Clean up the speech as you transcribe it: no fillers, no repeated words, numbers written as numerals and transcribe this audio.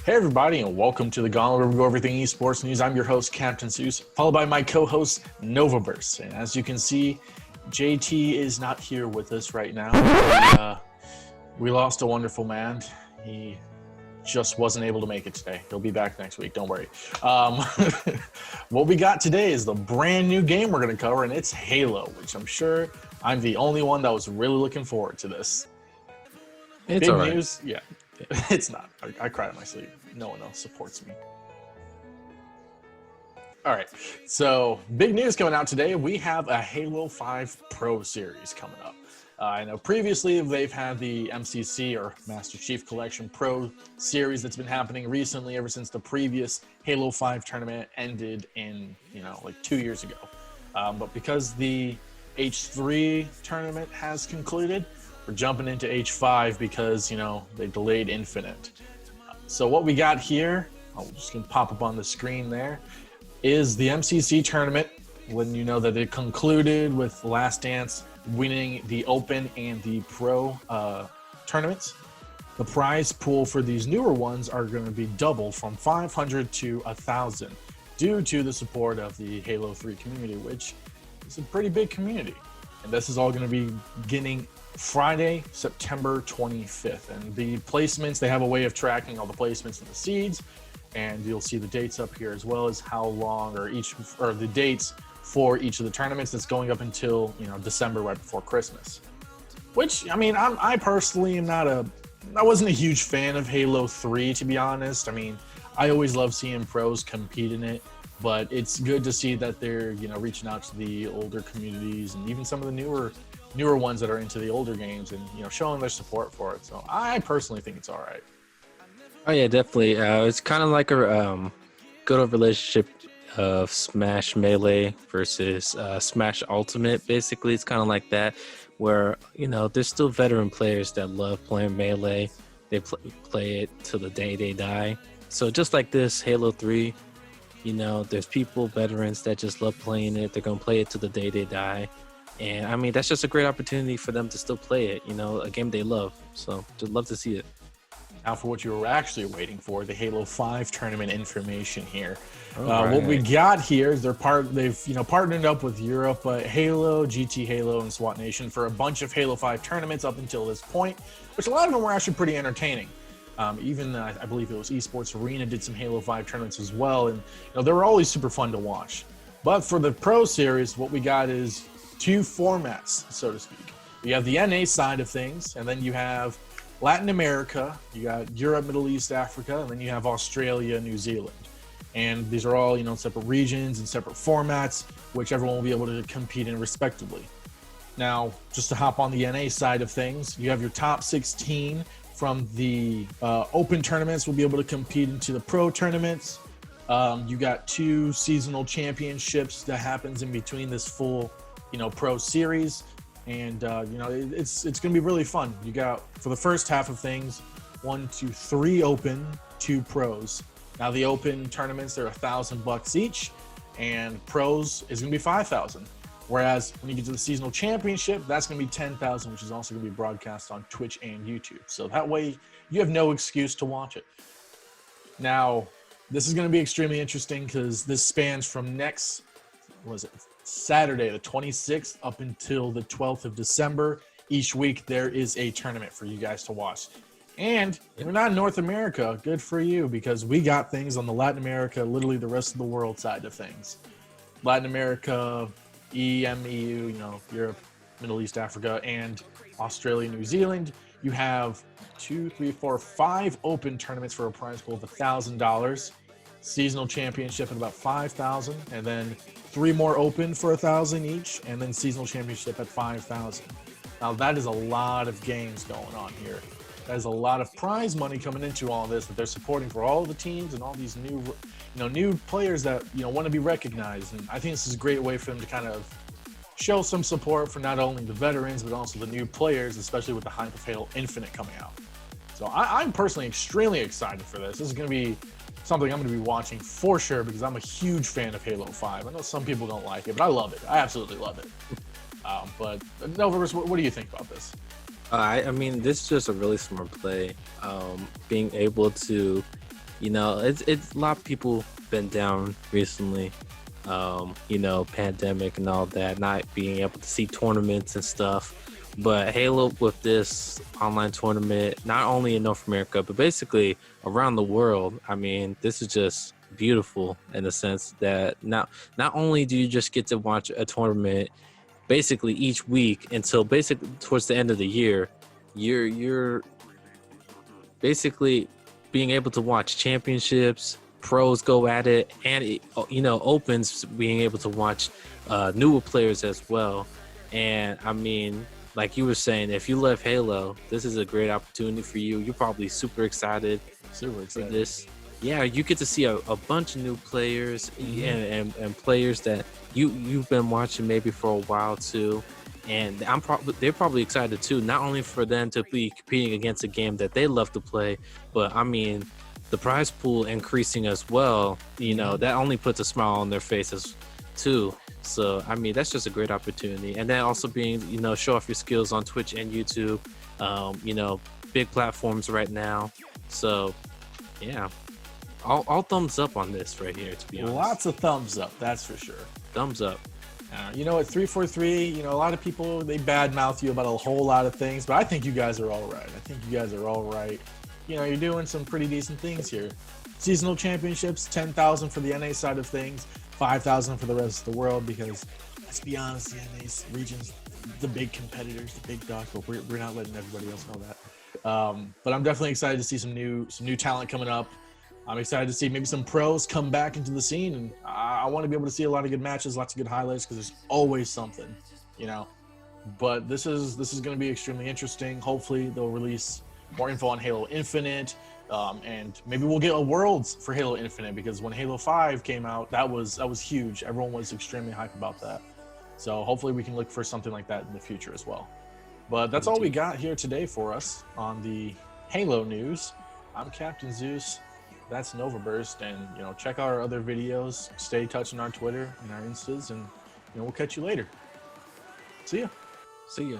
Hey everybody, and welcome to the Gauntlet, where we go everything esports news. I'm your host, Captain Seuss, followed by my co-host, Novaverse. And as you can see, JT is not here with us right now. We lost a wonderful man. He just wasn't able to make it today. He'll be back next week, don't worry. What we got today is the brand new game we're going to cover, and it's Halo, which I'm sure I'm the only one that was really looking forward to this. It's Big all right. news, yeah. It's not. I cried in my sleep. No one else supports me. All right. So, big news coming out today. We have a Halo 5 Pro Series coming up. I know previously they've had the MCC or Master Chief Collection Pro Series that's been happening recently ever since the previous Halo 5 tournament ended in, like 2 years ago. But because the H3 tournament has concluded, we're jumping into H5 because, they delayed Infinite. So what we got here, I'm just going to pop up on the screen there, is the MCC tournament, when you know that it concluded with Last Dance winning the Open and the Pro tournaments. The prize pool for these newer ones are going to be double from 500 to 1,000 due to the support of the Halo 3 community, which is a pretty big community. And this is all going to be beginning Friday, September 25th. And the placements, they have a way of tracking all the placements and the seeds, and you'll see the dates up here as well as how long or the dates for each of the tournaments that's going up until, December, right before Christmas. Which, I personally am I wasn't a huge fan of Halo 3, to be honest. I always love seeing pros compete in it, but it's good to see that they're, reaching out to the older communities and even some of the newer ones that are into the older games and, showing their support for it. So I personally think it's all right. Oh yeah, definitely. It's kind of like a good old relationship of Smash Melee versus Smash Ultimate. Basically, it's kind of like that, where there's still veteran players that love playing Melee. They play it till the day they die. So just like this Halo 3, there's veterans that just love playing it. They're gonna play it till the day they die. And that's just a great opportunity for them to still play it, a game they love. So just love to see it. Now for what you were actually waiting for, the Halo 5 tournament information here. Right. What we got here is they've partnered up with Europe, Halo, GT Halo, and SWAT Nation for a bunch of Halo 5 tournaments up until this point, which a lot of them were actually pretty entertaining. Even I believe it was Esports Arena did some Halo 5 tournaments as well, and they were always super fun to watch. But for the Pro Series, what we got is two formats, so to speak. You have the NA side of things, and then you have Latin America, you got Europe, Middle East, Africa, and then you have Australia, New Zealand. And these are all, separate regions and separate formats, which everyone will be able to compete in respectively. Now, just to hop on the NA side of things, you have your top 16 from the open tournaments will be able to compete into the pro tournaments. You got 2 seasonal championships that happens in between this full pro series, and it's going to be really fun. You got, for the first half of things, 1, 2, 3 open, 2 pros. Now the open tournaments, they're $1,000 each, and pros is going to be $5,000. Whereas when you get to the seasonal championship, that's going to be $10,000, which is also going to be broadcast on Twitch and YouTube. So that way you have no excuse to watch it. Now, this is going to be extremely interesting because this spans from next, Saturday, the 26th, up until the 12th of December. Each week, there is a tournament for you guys to watch. And if we're not in North America, good for you, because we got things on the Latin America, literally the rest of the world side of things. Latin America, EMEU, Europe, Middle East, Africa, and Australia, New Zealand. You have 2, 3, 4, 5 open tournaments for a prize pool of $1,000. Seasonal championship at about $5,000, and then 3 more open for $1,000 each, and then seasonal championship at $5,000. Now that is a lot of games going on here. That is a lot of prize money coming into all this that they're supporting for all the teams and all these new players that want to be recognized. And I think this is a great way for them to kind of show some support for not only the veterans but also the new players, especially with the hype of Halo Infinite coming out. So I'm personally extremely excited for this. This is going to be something I'm going to be watching for sure because I'm a huge fan of Halo 5. I know some people don't like it, but I love it. I absolutely love it. But Novaverse, what do you think about this? I mean, this is just a really smart play. Being able to you know, it's a lot of people been down recently. You know, pandemic and all that, not being able to see tournaments and stuff. But Halo with this online tournament, not only in North America, but basically around the world, I mean, this is just beautiful in the sense that not only do you just get to watch a tournament basically each week until basically towards the end of the year, you're basically being able to watch championships, pros go at it, and you know, opens, being able to watch newer players as well. And I mean, like you were saying, if you love Halo, this is a great opportunity for you. You're probably super excited Super for excited. this. Yeah, you get to see a bunch of new players, and players that you've been watching maybe for a while too. And they're probably excited too, not only for them to be competing against a game that they love to play, but I mean, the prize pool increasing as well. You know, that only puts a smile on their faces too. So I mean, that's just a great opportunity. And then also being, you know, show off your skills on Twitch and YouTube. You know, big platforms right now. So yeah, all thumbs up on this right here, to be honest. Lots of thumbs up, that's for sure. Thumbs up. You know, at 343, you know, a lot of people, they badmouth you about a whole lot of things, but I think you guys are all right. I think you guys are all right. You know, you're doing some pretty decent things here. Seasonal championships, 10,000 for the NA side of things, 5,000 for the rest of the world, because let's be honest, the NA's regions, the big competitors, the big dogs, but we're not letting everybody else know that. But I'm definitely excited to see some new talent coming up. I'm excited to see maybe some pros come back into the scene, and I want to be able to see a lot of good matches, lots of good highlights, because there's always something, you know. But this is going to be extremely interesting. Hopefully, they'll release more info on Halo Infinite, and maybe we'll get a Worlds for Halo Infinite, because when Halo 5 came out, that was huge. Everyone was extremely hyped about that. So hopefully, we can look for something like that in the future as well. But that's all we got here today for us on the Halo news. I'm Captain Zeus. That's Novaburst, and you know, check out our other videos, stay in touch on our Twitter and our Instas, and you know, we'll catch you later. See ya. See ya.